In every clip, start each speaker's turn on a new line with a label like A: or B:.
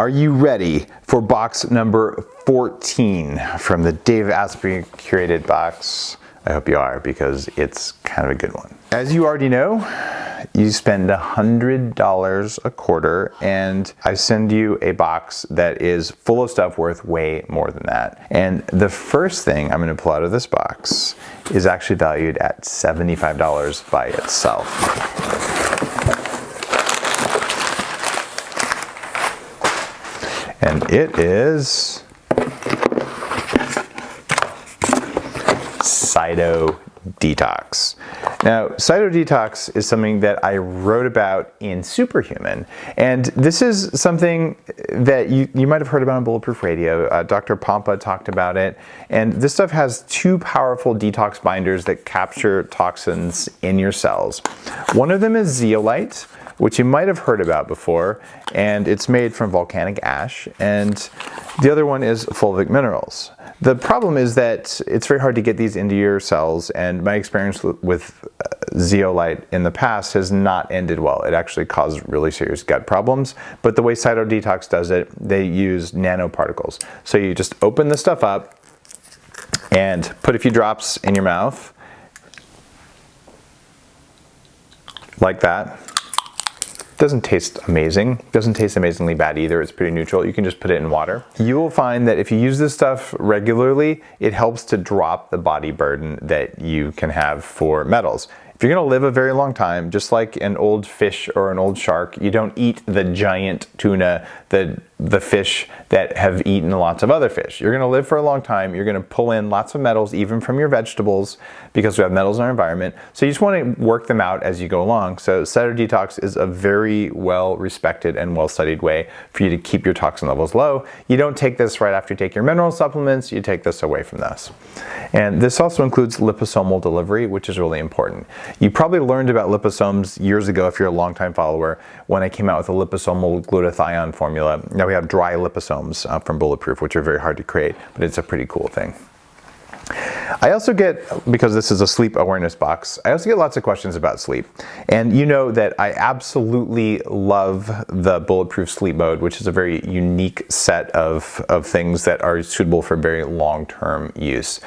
A: Are you ready for box number 14 from the Dave Asprey curated box? I hope you are, because it's kind of a good one. As you already know, you spend $100 a quarter and I send you a box that is full of stuff worth way more than that. And the first thing I'm going to pull out of this box is actually valued at $75 by itself. And it is Cyto Detox. Now, Cyto Detox is something that I wrote about in Superhuman, and this is something that you might have heard about on Bulletproof Radio. Dr. Pompa talked about it, and this stuff has two powerful detox binders that capture toxins in your cells. One of them is zeolite, which you might have heard about before, and it's made from volcanic ash, and the other one is fulvic minerals. The problem is that it's very hard to get these into your cells, and my experience with zeolite in the past has not ended well. It actually caused really serious gut problems, but the way Cyto Detox does it, they use nanoparticles. So you just open the stuff up and put a few drops in your mouth, like that. Doesn't taste amazing. Doesn't taste amazingly bad either. It's pretty neutral. You can just put it in water. You will find that if you use this stuff regularly, it helps to drop the body burden that you can have for metals. If you're gonna live a very long time, just like an old fish or an old shark, you don't eat the giant tuna, the fish that have eaten lots of other fish. You're gonna live for a long time. You're gonna pull in lots of metals, even from your vegetables, because we have metals in our environment. So you just wanna work them out as you go along. So Cyto Detox is a very well respected and well studied way for you to keep your toxin levels low. You don't take this right after you take your mineral supplements, you take this away from this. And this also includes liposomal delivery, which is really important. You probably learned about liposomes years ago if you're a longtime follower, when I came out with a liposomal glutathione formula. Now we have dry liposomes from Bulletproof, which are very hard to create, but it's a pretty cool thing. I also get, because this is a sleep awareness box, I also get lots of questions about sleep. And you know that I absolutely love the Bulletproof sleep mode, which is a very unique set of things that are suitable for very long-term use.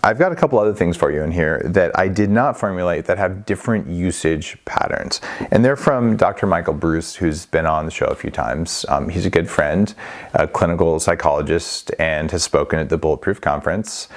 A: I've got a couple other things for you in here that I did not formulate that have different usage patterns. And they're from Dr. Michael Bruce, who's been on the show a few times. He's a good friend, a clinical psychologist, and has spoken at the Bulletproof conference.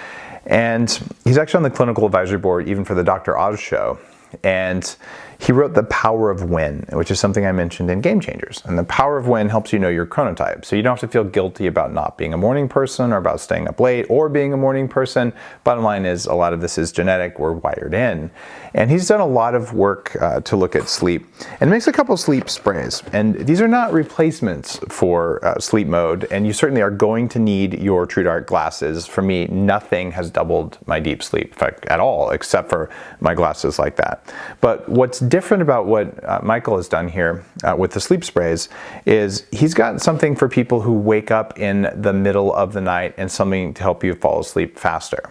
A: And he's actually on the clinical advisory board even for the Dr. Oz show. And he wrote The Power of When, which is something I mentioned in Game Changers. And the power of when helps you know your chronotype. So you don't have to feel guilty about not being a morning person or about staying up late or being a morning person. Bottom line is a lot of this is genetic. We're wired in. And he's done a lot of work to look at sleep and makes a couple sleep sprays. And these are not replacements for sleep mode. And you certainly are going to need your True Dark glasses. For me, nothing has doubled my deep sleep effect at all, except for my glasses like that. But what's different about what Michael has done here with the sleep sprays is he's got something for people who wake up in the middle of the night and something to help you fall asleep faster.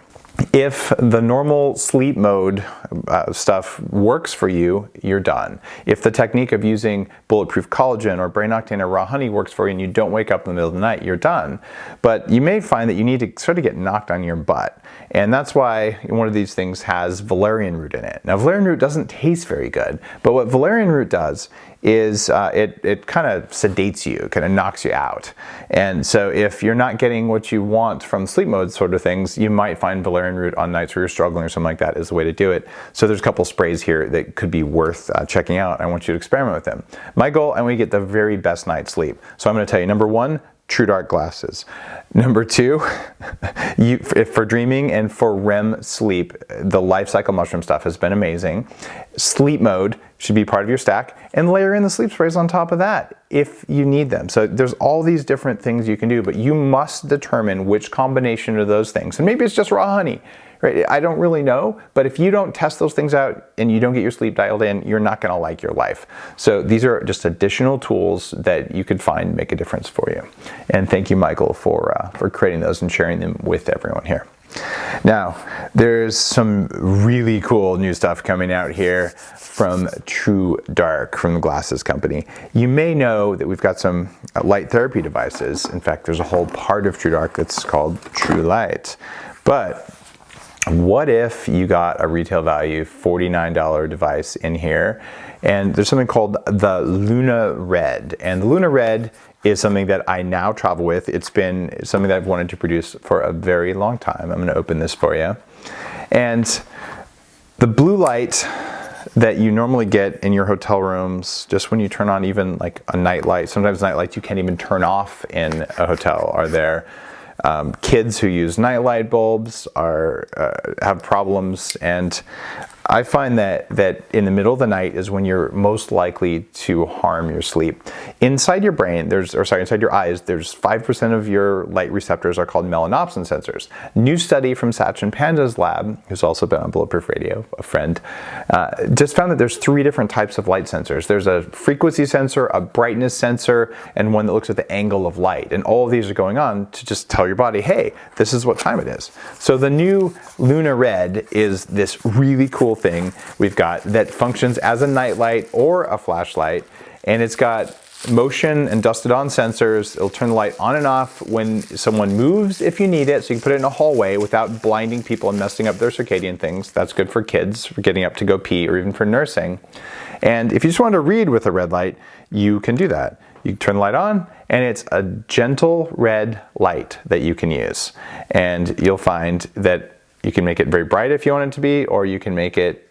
A: If the normal sleep mode stuff works for you, you're done. If the technique of using Bulletproof collagen or brain octane or raw honey works for you and you don't wake up in the middle of the night, you're done. But you may find that you need to sort of get knocked on your butt. And that's why one of these things has valerian root in it. Now, valerian root doesn't taste very good, but what valerian root does is it kind of sedates you, kind of knocks you out. And so if you're not getting what you want from sleep mode sort of things, you might find valerian root on nights where you're struggling or something like that is the way to do it. So there's a couple sprays here that could be worth checking out. I want you to experiment with them. My goal, I want you to get the very best night's sleep. So I'm going to tell you, number one, True Dark glasses. Number two, for dreaming and for REM sleep, the life cycle mushroom stuff has been amazing. Sleep mode should be part of your stack, and layer in the sleep sprays on top of that if you need them. So there's all these different things you can do, but you must determine which combination of those things. And maybe it's just raw honey. Right? I don't really know, but if you don't test those things out and you don't get your sleep dialed in, you're not going to like your life. So these are just additional tools that you could find make a difference for you. And thank you, Michael, for creating those and sharing them with everyone here. Now, there's some really cool new stuff coming out here from True Dark, from the glasses company. You may know that we've got some light therapy devices. In fact, there's a whole part of True Dark that's called True Light. But what if you got a retail value $49 device in here, and there's something called the Luna Red, and the Luna Red is something that I now travel with. It's been something that I've wanted to produce for a very long time. I'm gonna open this for you. And the blue light that you normally get in your hotel rooms, just when you turn on even like a night light, sometimes night lights you can't even turn off in a hotel are there. Kids who use nightlight bulbs have problems, and I find that in the middle of the night is when you're most likely to harm your sleep. Inside your brain, inside your eyes, there's 5% of your light receptors are called melanopsin sensors. New study from Sachin Panda's lab, who's also been on Bulletproof Radio, a friend, just found that there's 3 different types of light sensors. There's a frequency sensor, a brightness sensor, and one that looks at the angle of light. And all of these are going on to just tell your body, hey, this is what time it is. So the new Luna Red is this really cool thing we've got that functions as a nightlight or a flashlight, and it's got motion and dusted on sensors. It'll turn the light on and off when someone moves if you need it, so you can put it in a hallway without blinding people and messing up their circadian things. That's good for kids, for getting up to go pee, or even for nursing. And if you just want to read with a red light, you can do that. You turn the light on, and it's a gentle red light that you can use. And you'll find that you can make it very bright if you want it to be, or you can make it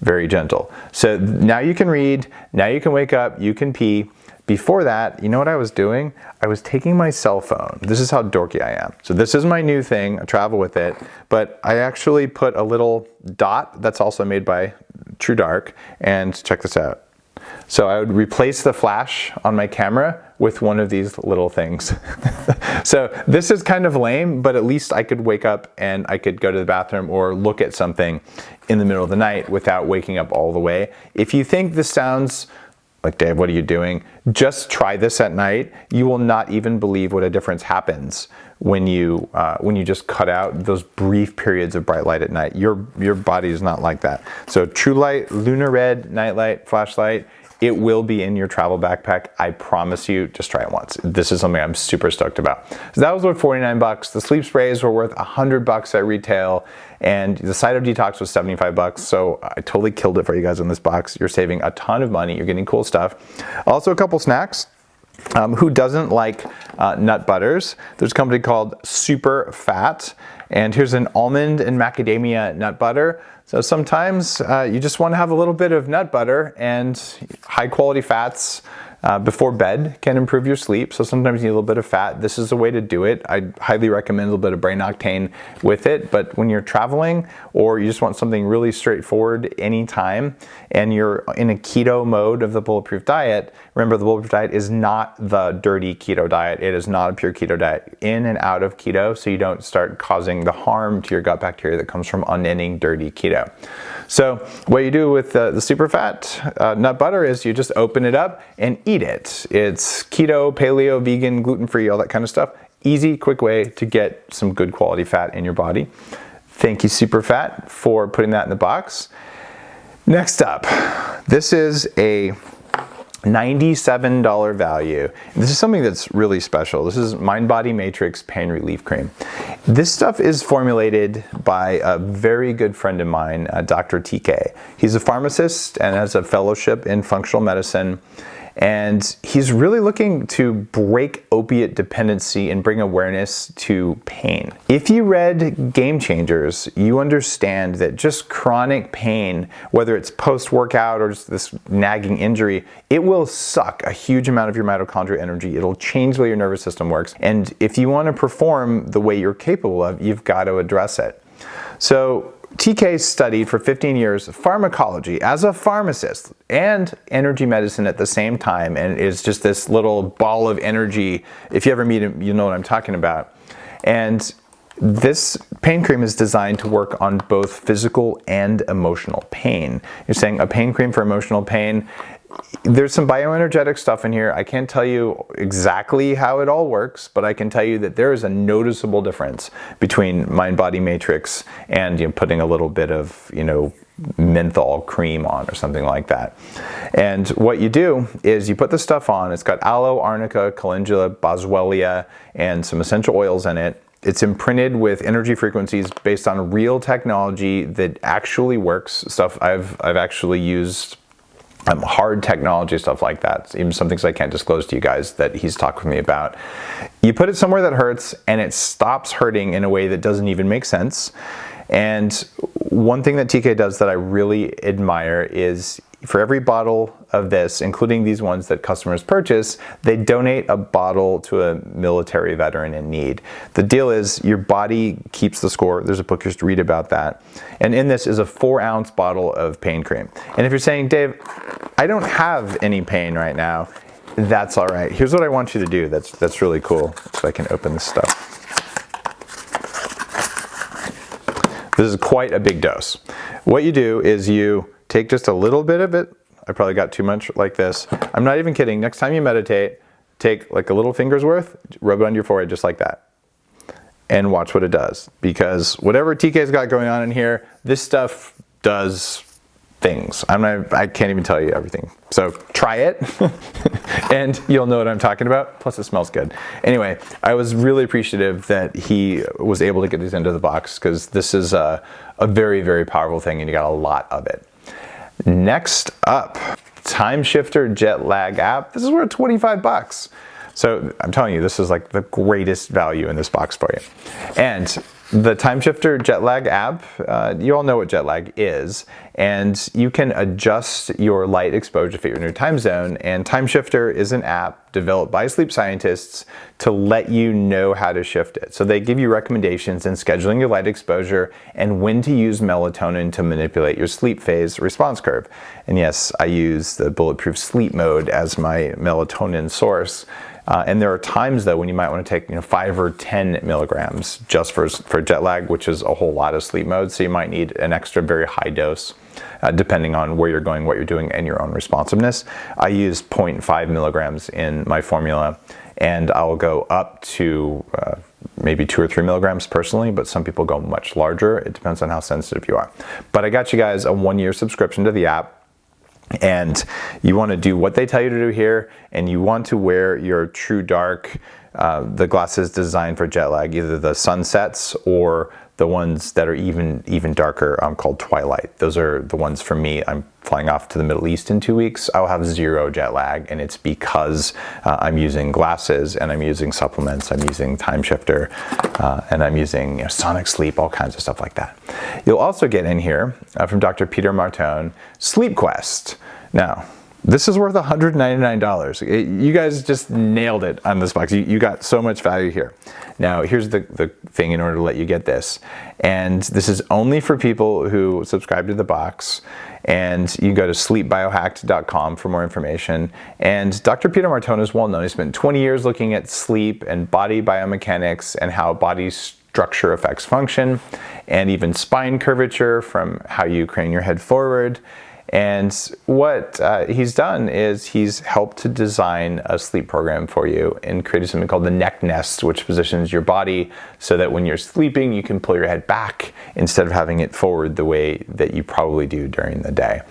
A: very gentle. So now you can read, now you can wake up, you can pee. Before that, you know what I was doing? I was taking my cell phone. This is how dorky I am. So this is my new thing, I travel with it, but I actually put a little dot that's also made by True Dark, and check this out. So I would replace the flash on my camera with one of these little things. So this is kind of lame, but at least I could wake up and I could go to the bathroom or look at something in the middle of the night without waking up all the way. If you think this sounds like, Dave, what are you doing? Just try this at night. You will not even believe what a difference happens when you just cut out those brief periods of bright light at night. Your body is not like that. So True Light, Luna Red, nightlight, flashlight, it will be in your travel backpack. I promise you, just try it once. This is something I'm super stoked about. So that was worth 49 bucks. The sleep sprays were worth 100 bucks at retail, and the Side of Detox was 75 bucks. So I totally killed it for you guys in this box. You're saving a ton of money. You're getting cool stuff. Also a couple snacks. Who doesn't like nut butters? There's a company called Super Fat, and here's an almond and macadamia nut butter. So sometimes you just want to have a little bit of nut butter, and high quality fats before bed can improve your sleep. So sometimes you need a little bit of fat. This is a way to do it. I highly recommend a little bit of brain octane with it. But when you're traveling, or you just want something really straightforward anytime, and you're in a keto mode of the Bulletproof diet, remember the Bulletproof diet is not the dirty keto diet. It is not a pure keto diet. In and out of keto, so you don't start causing the harm to your gut bacteria that comes from unending dirty keto. So what you do with the super fat nut butter is you just open it up and eat it. It's keto, paleo, vegan, gluten-free, all that kind of stuff. Easy, quick way to get some good quality fat in your body. Thank you, Super Fat, for putting that in the box. Next up, this is a $97 value. This is something that's really special. This is Mind Body Matrix Pain Relief Cream. This stuff is formulated by a very good friend of mine, Dr. TK. He's a pharmacist and has a fellowship in functional medicine. And he's really looking to break opiate dependency and bring awareness to pain. If you read Game Changers, you understand that just chronic pain, whether it's post-workout or just this nagging injury, it will suck a huge amount of your mitochondrial energy. It'll change the way your nervous system works. And if you want to perform the way you're capable of, you've got to address it. So TK studied for 15 years pharmacology as a pharmacist and energy medicine at the same time, and is just this little ball of energy. If you ever meet him, you know what I'm talking about. And this pain cream is designed to work on both physical and emotional pain. You're saying a pain cream for emotional pain? There's some bioenergetic stuff in here. I can't tell you exactly how it all works, but I can tell you that there is a noticeable difference between Mind Body Matrix and putting a little bit of, menthol cream on or something like that. And what you do is you put the stuff on. It's got aloe, arnica, calendula, boswellia, and some essential oils in it. It's imprinted with energy frequencies based on real technology that actually works. Stuff I've actually used, hard technology, stuff like that. Even some things I can't disclose to you guys that he's talked with me about. You put it somewhere that hurts and it stops hurting in a way that doesn't even make sense. And one thing that TK does that I really admire is for every bottle of this, including these ones that customers purchase, they donate a bottle to a military veteran in need. The deal is your body keeps the score. There's a book you should read about that. And in this is a 4-ounce bottle of pain cream. And if you're saying, Dave, I don't have any pain right now, that's all right. Here's what I want you to do that's really cool. So I can open this stuff. This is quite a big dose. What you do is you take just a little bit of it. I probably got too much like this. I'm not even kidding. Next time you meditate, take like a little finger's worth, rub it on your forehead just like that, and watch what it does. Because whatever TK's got going on in here, this stuff does things. I can't even tell you everything. So try it and you'll know what I'm talking about. Plus it smells good. Anyway, I was really appreciative that he was able to get these into the box because this is a very, very powerful thing and you got a lot of it. Next up, Time Shifter Jet Lag app. This is worth 25 bucks. So I'm telling you, this is like the greatest value in this box for you. And the Time Shifter Jet Lag app, you all know what jet lag is, and you can adjust your light exposure to fit your new time zone. And Time Shifter is an app developed by sleep scientists to let you know how to shift it. So they give you recommendations in scheduling your light exposure and when to use melatonin to manipulate your sleep phase response curve. And yes, I use the Bulletproof Sleep Mode as my melatonin source. And there are times though when you might want to take 5 or 10 milligrams just for jet lag, which is a whole lot of sleep mode. So you might need an extra very high dose depending on where you're going, what you're doing, and your own responsiveness. I use 0.5 milligrams in my formula, and I'll go up to maybe 2 or 3 milligrams personally, but some people go much larger. It depends on how sensitive you are. But I got you guys a 1-year subscription to the app. And you want to do what they tell you to do here, and you want to wear your True Dark, the glasses designed for jet lag, either the sunsets or the ones that are even darker, called Twilight. Those are the ones for me. I'm flying off to the Middle East in 2 weeks. I'll have 0 jet lag, and it's because I'm using glasses and I'm using supplements. I'm using Time Shifter, and I'm using Sonic Sleep, all kinds of stuff like that. You'll also get in here from Dr. Peter Martone, Sleep Quest. Now, this is worth $199. You guys just nailed it on this box. You got so much value here. Now, here's the thing in order to let you get this. And this is only for people who subscribe to the box. And you can go to sleepbiohacked.com for more information. And Dr. Peter Martone is well known. He spent 20 years looking at sleep and body biomechanics and how body structure affects function, and even spine curvature from how you crane your head forward. And what he's done is he's helped to design a sleep program for you and created something called the neck nest, which positions your body so that when you're sleeping, you can pull your head back instead of having it forward the way that you probably do during the day.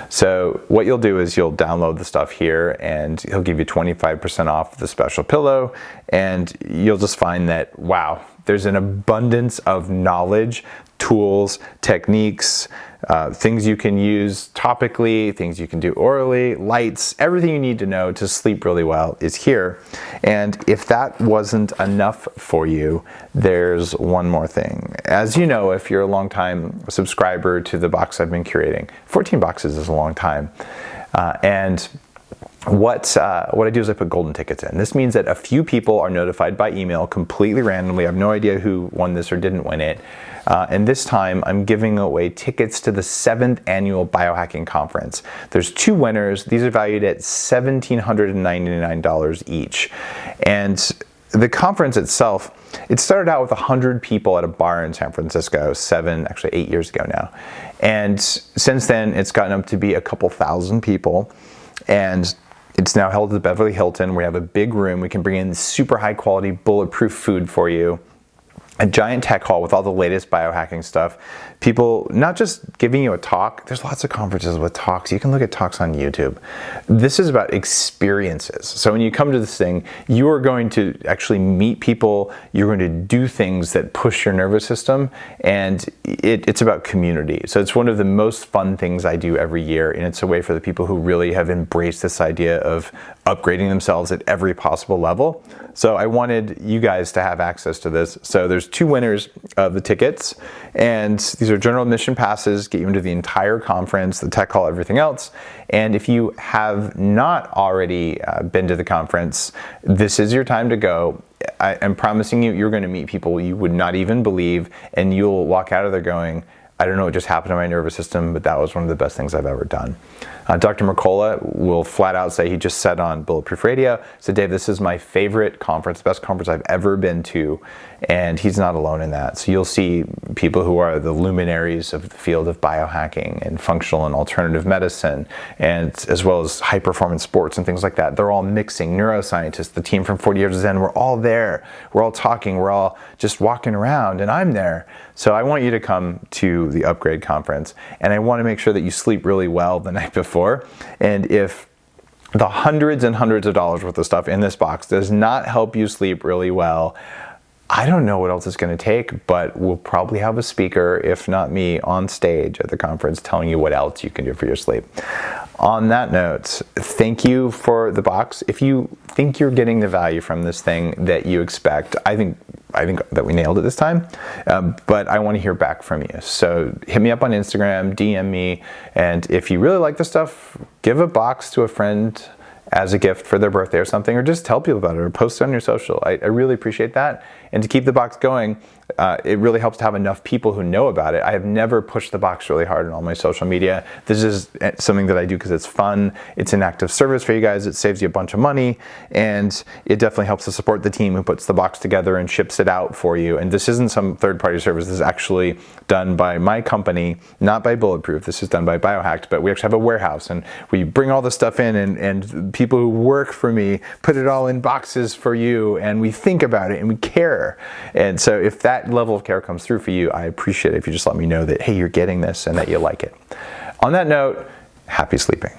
A: So what you'll do is you'll download the stuff here, and he'll give you 25% off the special pillow, and you'll just find that, wow, there's an abundance of knowledge, tools, techniques, things you can use topically, things you can do orally, lights, everything you need to know to sleep really well is here. And if that wasn't enough for you, there's one more thing. As you know, if you're a long-time subscriber to the box I've been curating, 14 boxes is a long time. And what I do is I put golden tickets in. This means that a few people are notified by email completely randomly. I have no idea who won this or didn't win it. And this time I'm giving away tickets to the 7th annual biohacking conference. There's 2 winners. These are valued at $1,799 each. And the conference itself, it started out with 100 people at a bar in San Francisco 8 years ago now. And since then, it's gotten up to be a couple thousand people. and it's now held at the Beverly Hilton. We have a big room. We can bring in super high quality, bulletproof food for you. A giant tech hall with all the latest biohacking stuff. People not just giving you a talk, there's lots of conferences with talks. You can look at talks on YouTube. This is about experiences. So when you come to this thing, you are going to actually meet people, you're going to do things that push your nervous system, and it's about community. So it's one of the most fun things I do every year, and it's a way for the people who really have embraced this idea of upgrading themselves at every possible level. So I wanted you guys to have access to this. So there's 2 winners of the tickets, and these are general admission passes, get you into the entire conference, the tech hall, everything else. And if you have not already been to the conference, this is your time to go. I'm promising you, you're going to meet people you would not even believe, and you'll walk out of there going, I don't know what just happened to my nervous system, but that was one of the best things I've ever done. Dr. Mercola will flat out say, he just said on Bulletproof Radio, said, Dave, this is my favorite conference, the best conference I've ever been to, and he's not alone in that. So you'll see people who are the luminaries of the field of biohacking and functional and alternative medicine, and as well as high performance sports and things like that. They're all mixing. Neuroscientists, the team from 40 Years of Zen, we're all there. We're all talking. We're all just walking around, and I'm there. So I want you to come to the Upgrade Conference, and I want to make sure that you sleep really well the night before. And if the hundreds and hundreds of dollars worth of stuff in this box does not help you sleep really well, I don't know what else it's going to take, but we'll probably have a speaker, if not me, on stage at the conference telling you what else you can do for your sleep. On that note, thank you for the box. If you think you're getting the value from this thing that you expect, I think that we nailed it this time, but I want to hear back from you. So hit me up on Instagram, DM me, and if you really like the stuff, give a box to a friend as a gift for their birthday or something, or just tell people about it or post it on your social. I really appreciate that. And to keep the box going, it really helps to have enough people who know about it. I have never pushed the box really hard on all my social media. This is something that I do because it's fun. It's an active service for you guys. It saves you a bunch of money, and it definitely helps to support the team who puts the box together and ships it out for you. And this isn't some third-party service. This is actually done by my company, not by Bulletproof. This is done by Biohacked, but we actually have a warehouse, and we bring all the stuff in, and people who work for me put it all in boxes for you, and we think about it, and we care. And so if that level of care comes through for you, I appreciate it if you just let me know that, hey, you're getting this and that you like it. On that note, happy sleeping.